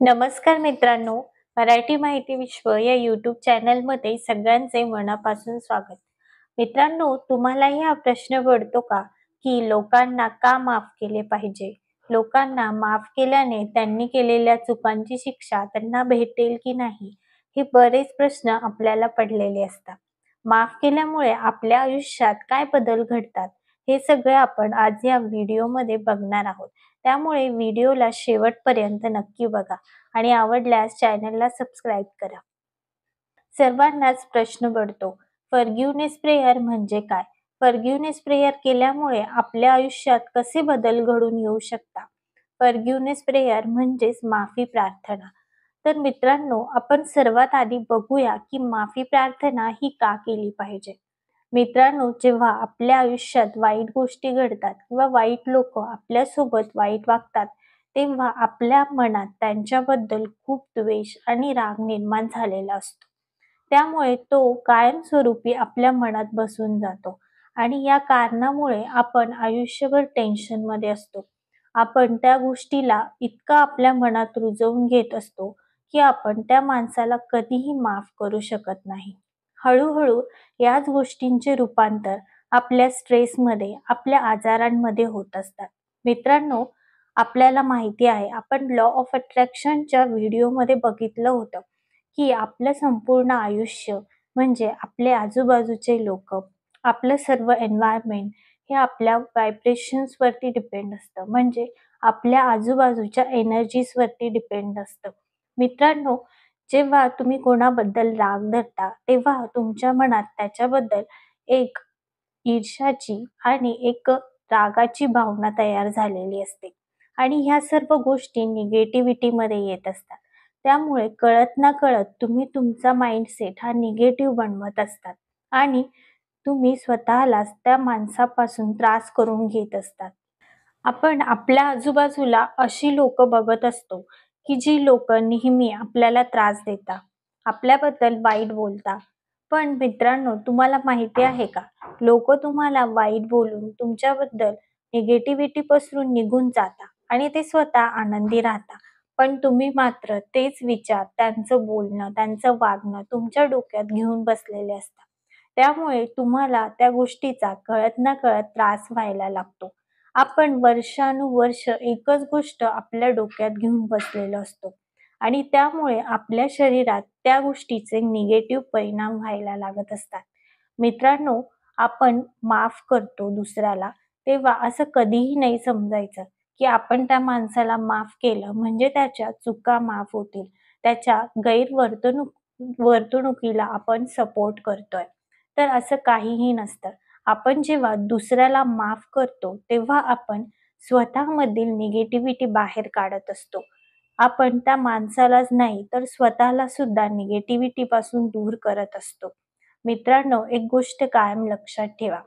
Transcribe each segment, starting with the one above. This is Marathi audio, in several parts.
नमस्कार मित्रांनो, मराठी माहिती विश्व या यूट्यूब चॅनलमध्ये सगळ्यांचे मनापासून स्वागत. मित्रांनो, तुम्हालाही हा प्रश्न पडतो का, की लोकांना का माफ केले पाहिजे? लोकांना माफ केल्याने त्यांनी केलेल्या चुकांची शिक्षा त्यांना भेटेल की नाही? हे बरेच प्रश्न आपल्याला पडलेले असतात. माफ केल्यामुळे आपल्या आयुष्यात काय बदल घडतात? हे सगळे आपण आज या व्हिडिओमध्ये बघणार आहोत. त्यामुळे व्हिडिओला शेवटपर्यंत नक्की बघा आणि आवडल्यास चॅनलला सबस्क्राईब करा. सर्वांनाच प्रश्न पडतो, फॉरगिव्हनेस प्रेयर म्हणजे काय? फॉरगिव्हनेस प्रेयर केल्यामुळे आपल्या आयुष्यात कसे बदल घडून येऊ शकतात? फॉरगिव्हनेस प्रेयर म्हणजेच माफी प्रार्थना. तर मित्रांनो, आपण सर्वात आधी बघूया की माफी प्रार्थना ही का केली पाहिजे. मित्रांनो, जेव्हा आपल्या आयुष्यात वाईट गोष्टी घडतात किंवा वाईट लोक आपल्यासोबत वाईट वागतात, तेव्हा आपल्या मनात त्यांच्याबद्दल खूप द्वेष आणि राग निर्माण झालेला असतो. त्यामुळे तो कायमस्वरूपी आपल्या मनात बसून जातो आणि या कारणामुळे आपण आयुष्यभर टेन्शनमध्ये असतो. आपण त्या गोष्टीला इतका आपल्या मनात रुजवून घेत असतो, की आपण त्या माणसाला कधीही माफ करू शकत नाही. हळू याच गोष्टींचे रूपांतर आपल्या स्ट्रेसमध्ये, आपल्या आजारांमध्ये होत असतात. मित्रांनो, आपल्याला माहिती आहे, आपण लॉ ऑफ अट्रॅक्शनच्या व्हिडिओमध्ये बघितलं होतं, की आपलं संपूर्ण आयुष्य म्हणजे आपले आजूबाजूचे लोक, आपलं सर्व एन्व्हायरमेंट हे आपल्या व्हायब्रेशन्सवरती डिपेंड असतं. म्हणजे आपल्या आजूबाजूच्या एनर्जीजवरती डिपेंड असतं. मित्रांनो, जेव्हा तुम्ही कोणाबद्दल राग धरता, तेव्हा तुमच्या मनात त्याच्याबद्दल एक ईर्ष्याची आणि एक रागाची भावना तयार झालेली असते आणि ह्या सर्व गोष्टी निगेटिव्हिटीमध्ये येत असतात. त्यामुळे कळत ना कळत तुम्ही तुमचा माइंडसेट हा निगेटिव्ह बनवत असतात आणि तुम्ही स्वतःलाच त्या माणसापासून त्रास करून घेत असतात. आपण आपल्या आजूबाजूला अशी लोक बघत असतो, की जी लोक नेहमी आपल्याला त्रास देतात, आपल्याबद्दल वाईट बोलतात. पण मित्रांनो, तुम्हाला माहिती आहे का, लोक तुम्हाला वाईट बोलून तुमच्याबद्दल निगेटिव्हिटी पसरून निघून जातात आणि ते स्वतः आनंदी राहतात. पण तुम्ही मात्र तेच विचार, त्यांचं बोलणं, त्यांचं वागणं तुमच्या डोक्यात घेऊन बसलेले असतात. त्यामुळे तुम्हाला त्या गोष्टीचा कळत ना कळत त्रास व्हायला लागतो. आपण वर्षानुवर्ष एकच गोष्ट आपल्या डोक्यात घेऊन बसलेलो असतो आणि त्यामुळे आपल्या शरीरात त्या गोष्टीचे निगेटिव्ह परिणाम व्हायला लागत असतात. मित्रांनो, आपण माफ करतो दुसऱ्याला, तेव्हा असं कधीही नाही समजायचं की आपण त्या माणसाला माफ केलं म्हणजे त्याच्या चुका माफ होतील, त्याच्या वर्तणुकीला आपण सपोर्ट करतोय. तर असं काहीही नसतं. आपण जेव्हा दुसऱ्याला माफ करतो, तेव्हा आपण स्वतःमधील निगेटिव्हिटी बाहेर काढत असतो. आपण त्या माणसालाच नाही तर स्वतःला सुद्धा निगेटिव्हिटीपासून दूर करत असतो. मित्रांनो, एक गोष्ट कायम लक्षात ठेवा,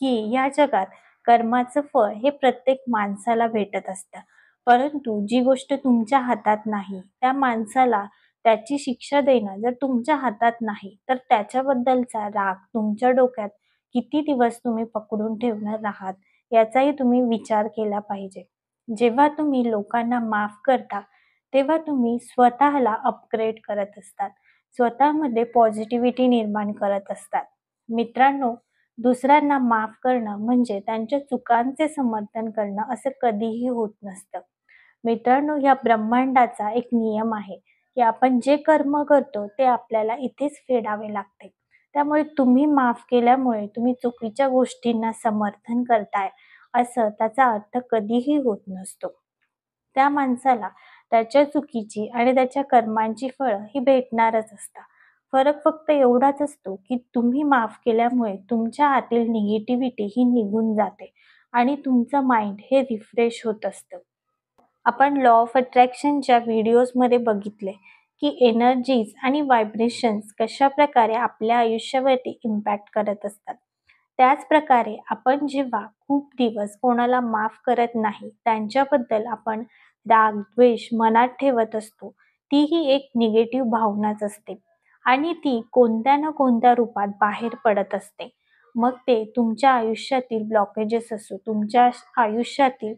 की या जगात कर्माचं फळ हे प्रत्येक माणसाला भेटत असतं. परंतु जी गोष्ट तुमच्या हातात नाही, त्या माणसाला त्याची शिक्षा देणं जर तुमच्या हातात नाही, तर त्याच्याबद्दलचा राग तुमच्या डोक्यात किती दिवस तुम्ही पकडून ठेवणार आहात, याचाही तुम्ही विचार केला पाहिजे. जेव्हा तुम्ही लोकांना माफ करता, तेव्हा तुम्ही स्वतःला अपग्रेड करत असतात. स्वतःमध्ये पॉझिटिव्हिटी निर्माण करत असतात. मित्रांनो, दुसऱ्यांना माफ करणं म्हणजे त्यांच्या चुकांचे समर्थन करणं असं कधीही होत नसतं. मित्रांनो, या ब्रह्मांडाचा एक नियम आहे, की आपण जे कर्म करतो ते आपल्याला इथेच फेडावे लागते. त्यामुळे तुम्ही माफ केल्यामुळे तुम्ही चुकीच्या गोष्टींना समर्थन करताय, असं त्याचा अर्थ कधीही होत नसतो. त्या माणसाला त्याच्या चुकीची आणि त्याच्या कर्मांची फळं ही भेटणारच असतात. फरक फक्त एवढाच असतो, की तुम्ही माफ केल्यामुळे तुमच्या आतील निगेटिव्हिटी ही निघून जाते आणि तुमचं माइंड हे रिफ्रेश होत असतं. आपण लॉ ऑफ अट्रॅक्शनच्या व्हिडिओजमध्ये बघितले, की एनर्जीज आणि व्हायब्रेशन्स कशाप्रकारे आपल्या आयुष्यावरती इम्पॅक्ट करत असतात. त्याच प्रकारे आपण जेव्हा खूप दिवस कोणाला माफ करत नाही, त्यांच्याबद्दल आपण राग, द्वेष मनात ठेवत असतो, तीही एक निगेटिव्ह भावनाच असते आणि ती कोणत्या ना कोणत्या रूपात बाहेर पडत असते. मग ते तुमच्या आयुष्यातील ब्लॉकेजेस असो, तुमच्या आयुष्यातील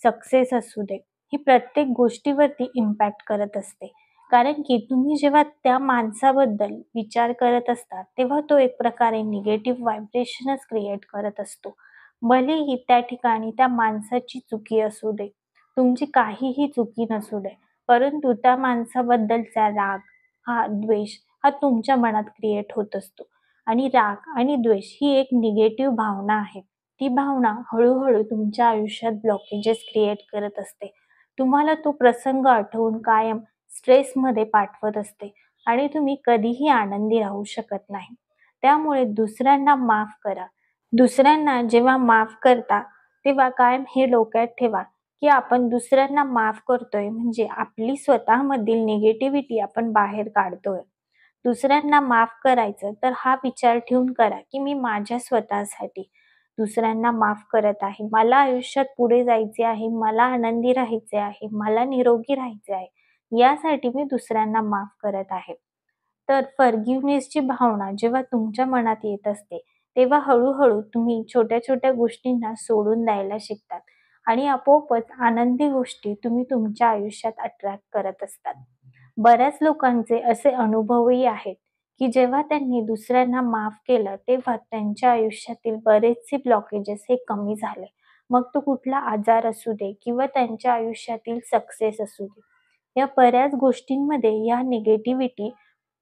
सक्सेस असू दे, ही प्रत्येक गोष्टीवरती इम्पॅक्ट करत असते. कारण की तुम्ही जेव्हा त्या माणसाबद्दल विचार करत असता, तेव्हा तो एक प्रकारे निगेटिव्ह व्हायब्रेशनच क्रिएट करत असतो. भलेही त्या ठिकाणी त्या माणसाची चुकी असू दे, तुमची काहीही चुकी नसू दे, परंतु त्या माणसाबद्दलचा राग, हा द्वेष हा तुमच्या मनात क्रिएट होत असतो. आणि राग आणि द्वेष ही एक निगेटिव्ह भावना आहे. ती भावना हळूहळू तुमच्या आयुष्यात ब्लॉकेजेस क्रिएट करत असते. तुम्हाला तो प्रसंग आठवून कायम स्ट्रेसमध्ये पाठवत असते आणि तुम्ही कधीही आनंदी राहू शकत नाही. त्यामुळे दुसऱ्यांना माफ करा. दुसऱ्यांना जेव्हा माफ करता, तेव्हा कायम हे डोक्यात ठेवा, की आपण दुसऱ्यांना माफ करतोय म्हणजे आपली स्वतःमधील निगेटिव्हिटी आपण बाहेर काढतोय. दुसऱ्यांना माफ करायचं तर हा विचार ठेवून करा, की मी माझ्या स्वतःसाठी दुसऱ्यांना माफ करत आहे. मला आयुष्यात पुढे जायचे आहे, मला आनंदी राहायचे आहे, मला निरोगी राहायचे आहे. यासाठी मी दुसऱ्यांना माफ करत आहे. तर फॉरगिव्हनेसची भावना जेव्हा तुमच्या मनात येत असते, तेव्हा हळू तुम्ही छोट्या-छोट्या गोष्टींना सोडून द्यायला शिकतात आणि आपोआपच आनंदी गोष्टी तुम्ही तुमच्या आयुष्यात अट्रॅक्ट करत असतात. बऱ्याच लोकांचे असे अनुभवही आहेत, की जेव्हा त्यांनी दुसऱ्यांना माफ केलं, तेव्हा त्यांच्या आयुष्यातील बरेचसे ब्लॉकेजेस हे कमी झाले. मग तो कुठला आजार असू दे किंवा त्यांच्या आयुष्यातील सक्सेस असू दे. या बऱ्याच गोष्टींमध्ये या निगेटिव्हिटी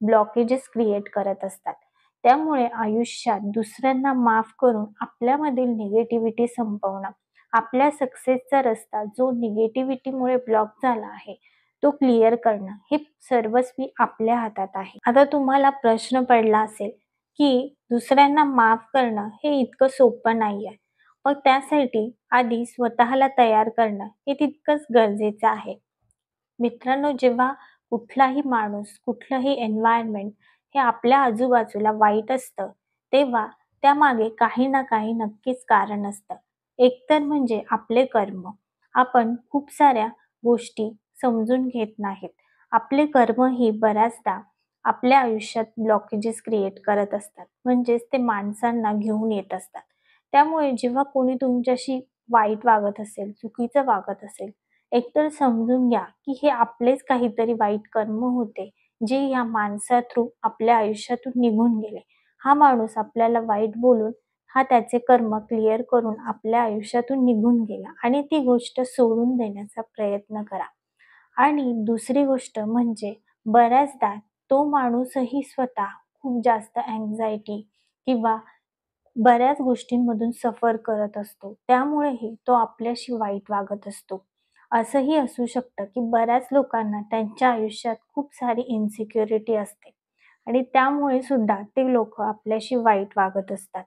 ब्लॉकेजेस क्रिएट करत असतात. त्यामुळे आयुष्यात दुसऱ्यांना माफ करून आपल्यामधील निगेटिव्हिटी संपवणं, आपल्या सक्सेसचा रस्ता जो निगेटिव्हिटीमुळे ब्लॉक झाला आहे, तो क्लिअर करणं हे सर्वस्वी आपल्या हातात आहे. आता तुम्हाला प्रश्न पडला असेल, की दुसऱ्यांना माफ करणं हे इतकं सोपं नाहीये. मग त्यासाठी आधी स्वतःला तयार करणं हे तितकंच गरजेचं आहे. मित्रांनो, जेव्हा कुठलाही माणूस, कुठलंही एन्व्हायर्नमेंट हे आपल्या आजूबाजूला वाईट असतं, तेव्हा त्यामागे काही ना काही नक्कीच कारण असतं. एकतर म्हणजे आपले कर्म. आपण खूप साऱ्या गोष्टी समजून घेत नाहीत. आपले कर्म ही बऱ्याचदा आपल्या आयुष्यात ब्लॉकेजेस क्रिएट करत असतात. म्हणजेच ते माणसांना घेऊन येत असतात. त्यामुळे जेव्हा कोणी तुमच्याशी वाईट वागत असेल, चुकीचं वागत असेल, एकतर समजून घ्या, की हे आपलेच काहीतरी वाईट कर्म होते, जे या माणसा थ्रू आपल्या आयुष्यातून निघून गेले. हा माणूस आपल्याला वाईट बोलून हा त्याचे कर्म क्लिअर करून आपल्या आयुष्यातून निघून गेला आणि ती गोष्ट सोडून देण्याचा प्रयत्न करा. आणि दुसरी गोष्ट म्हणजे बऱ्याचदा तो माणूसही स्वतः खूप जास्त अँक्झायटी किंवा बऱ्याच गोष्टींमधून सफर करत असतो. त्यामुळेही तो आपल्याशी वाईट वागत असतो. असंही असू शकतं, की बऱ्याच लोकांना त्यांच्या आयुष्यात खूप सारी इन्सिक्युरिटी असते आणि त्यामुळे सुद्धा ते लोकं आपल्याशी वाईट वागत असतात.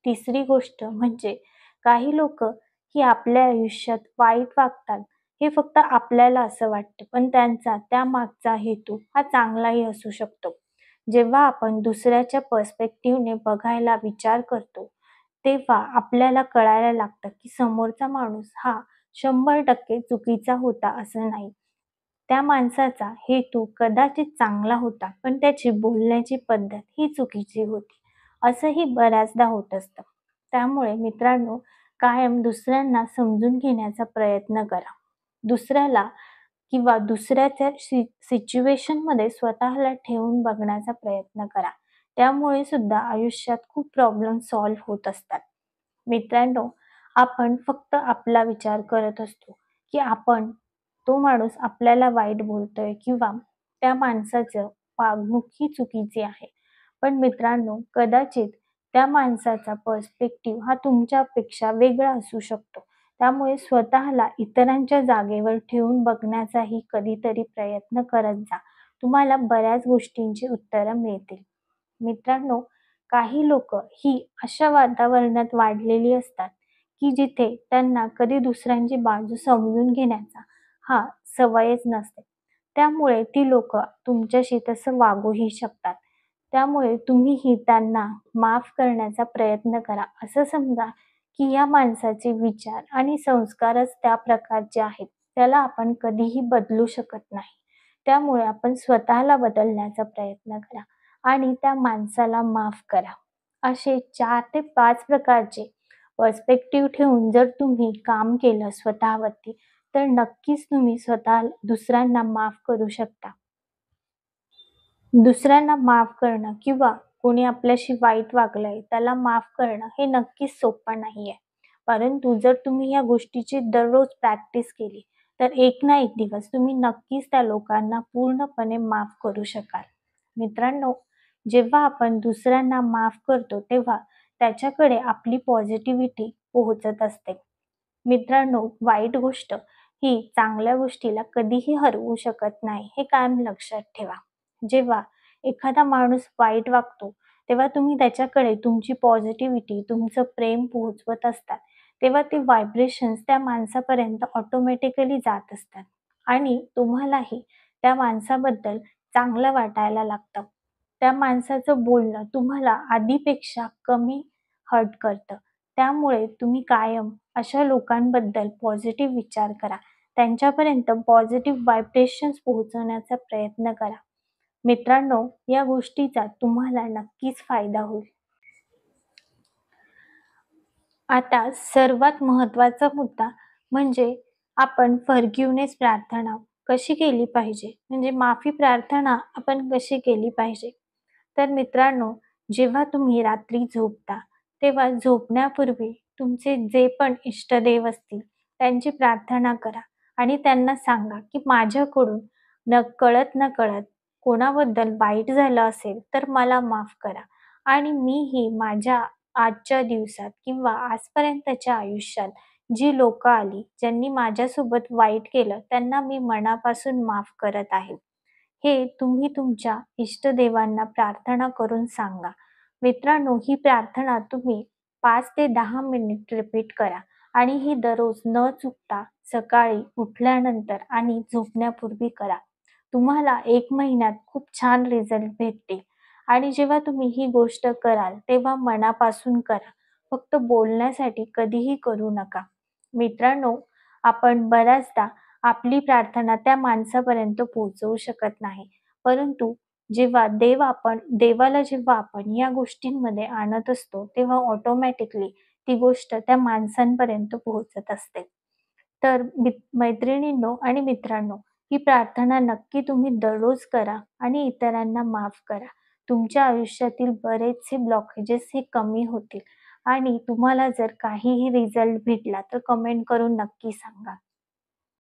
तिसरी गोष्ट म्हणजे काही लोकं ही आपल्या आयुष्यात वाईट वागतात, हे फक्त आपल्याला असं वाटतं, पण त्यांचा त्यामागचा हेतू हा चांगलाही असू शकतो. जेव्हा आपण दुसऱ्याच्या पर्स्पेक्टिव्हने बघायला विचार करतो, तेव्हा आपल्याला कळायला लागतं, की समोरचा माणूस हा 100% चुकीचा होता असं नाही. त्या माणसाचा हेतू कदाचित चांगला होता, पण त्याची बोलण्याची पद्धत ही चुकीची होती. असंही बऱ्याचदा होत असतं. त्यामुळे मित्रांनो, कायम दुसऱ्यांना समजून घेण्याचा प्रयत्न करा. दुसऱ्याला किंवा दुसऱ्याच्या सिच्युएशनमध्ये स्वतःला ठेवून बघण्याचा प्रयत्न करा. त्यामुळे सुद्धा आयुष्यात खूप प्रॉब्लेम सॉल्व्ह होत असतात. मित्रांनो, आपण फक्त आपला विचार करत असतो, की तो माणूस आपल्याला वाईट बोलतोय किंवा त्या माणसाचं वागणूक ही चुकीची आहे. पण मित्रांनो, कदाचित त्या माणसाचा पर्स्पेक्टिव्ह हा तुमच्यापेक्षा वेगळा असू शकतो. त्यामुळे स्वतःला इतरांच्या जागेवर ठेवून बघण्याचाही कधीतरी प्रयत्न करत जा. तुम्हाला बऱ्याच गोष्टींची उत्तरं मिळतील. मित्रांनो, काही लोकं ही अशा वातावरणात वाढलेली असतात, की जिथे त्यांना कधी दुसऱ्यांची बाजू समजून घेण्याचा हा सवयच नसते. त्यामुळे ती लोकं तुमच्याशी तसं वागूही शकतात. त्यामुळे तुम्हीही त्यांना माफ करण्याचा प्रयत्न करा. असं समजा, की या माणसाचे विचार आणि संस्कारच त्या प्रकारचे आहेत. त्याला आपण कधीही बदलू शकत नाही. त्यामुळे आपण स्वतःला बदलण्याचा प्रयत्न करा आणि त्या माणसाला माफ करा. असे 4 ते 5 प्रकारचे पर्स्पेक्टिव्ह ठेवून जर तुम्ही काम केलं स्वतःवरती, तर नक्कीच तुम्ही स्वतः दुसऱ्यांना माफ करू शकता. दुसऱ्यांना माफ करणं किंवा कोणी आपल्याशी वाईट वागलंय त्याला माफ करणं हे नक्कीच सोपं नाहीये. परंतु जर तुम्ही या गोष्टीची दररोज प्रॅक्टिस केली, तर एक ना एक दिवस तुम्ही नक्कीच त्या लोकांना पूर्णपणे माफ करू शकाल. मित्रांनो, जेव्हा आपण दुसऱ्यांना माफ करतो, तेव्हा त्याच्याकडे आपली पॉझिटिव्हिटी पोहोचत असते. मित्रांनो, वाईट गोष्ट ही चांगल्या गोष्टीला कधीही हरवू शकत नाही, हे कायम लक्षात ठेवा. जेव्हा एखादा माणूस वाईट वागतो, तेव्हा तुम्ही त्याच्याकडे तुमची पॉझिटिव्हिटी, तुमचं प्रेम पोहोचवत असतात. तेव्हा ते व्हायब्रेशन्स त्या माणसापर्यंत ऑटोमॅटिकली जात असतात आणि तुम्हालाही त्या माणसाबद्दल चांगलं वाटायला लागतं. त्या माणसाचं बोलणं तुम्हाला आधीपेक्षा कमी हर्ट करतं. त्यामुळे तुम्ही कायम अशा लोकांबद्दल पॉझिटिव्ह विचार करा. त्यांच्यापर्यंत पॉझिटिव्ह व्हायब्रेशन्स पोहोचवण्याचा प्रयत्न करा. मित्रांनो, या गोष्टीचा तुम्हाला नक्कीच फायदा होईल. आता सर्वात महत्त्वाचा मुद्दा म्हणजे आपण फॉरगिव्हनेस प्रार्थना कशी केली पाहिजे? म्हणजे माफी प्रार्थना आपण कशी केली पाहिजे? तर मित्रांनो, जेव्हा तुम्ही रात्री झोपता, तेव्हा झोपण्यापूर्वी तुमचे जे पण इष्टदेव असतील, त्यांची प्रार्थना करा आणि त्यांना सांगा, की माझ्याकडून कळत-नकळत कोणाबद्दल वाईट झालं असेल, तर मला माफ करा आणि मीही माझ्या आजच्या दिवसात किंवा आजपर्यंतच्या आयुष्यात जी लोकं आली, ज्यांनी माझ्यासोबत वाईट केलं, त्यांना मी मनापासून माफ करत आहे. हे तुम्ही तुमच्या इष्टदेवांना प्रार्थना करून सांगा. मित्रांनो, ही प्रार्थना तुम्ही 5 ते 10 मिनिट रिपीट करा आणि ही दररोज न चुकता सकाळी उठल्यानंतर आणि झोपण्यापूर्वी करा. तुम्हाला 1 महिन्यात खूप छान रिझल्ट भेटतील आणि जेव्हा तुम्ही ही गोष्ट कराल, तेव्हा मनापासून करा. फक्त बोलण्यासाठी कधीही करू नका. मित्रांनो, आपण बऱ्याचदा आपली प्रार्थना त्या माणसापर्यंत पोहोचवू शकत नाही. परंतु देवाला जेव्हा आपण या गोष्टींमध्ये आणत असतो, तेव्हा ऑटोमॅटिकली ती गोष्ट त्या माणसांपर्यंत पोहोचत असते. तर मैत्रिणींनो आणि मित्रांनो, ही प्रार्थना नक्की तुम्ही दररोज करा आणि इतरांना माफ करा. तुमच्या आयुष्यातील बरेचसे ब्लॉकेजेस हे कमी होतील आणि तुम्हाला जर काहीही रिझल्ट भेटला तर कमेंट करून नक्की सांगा.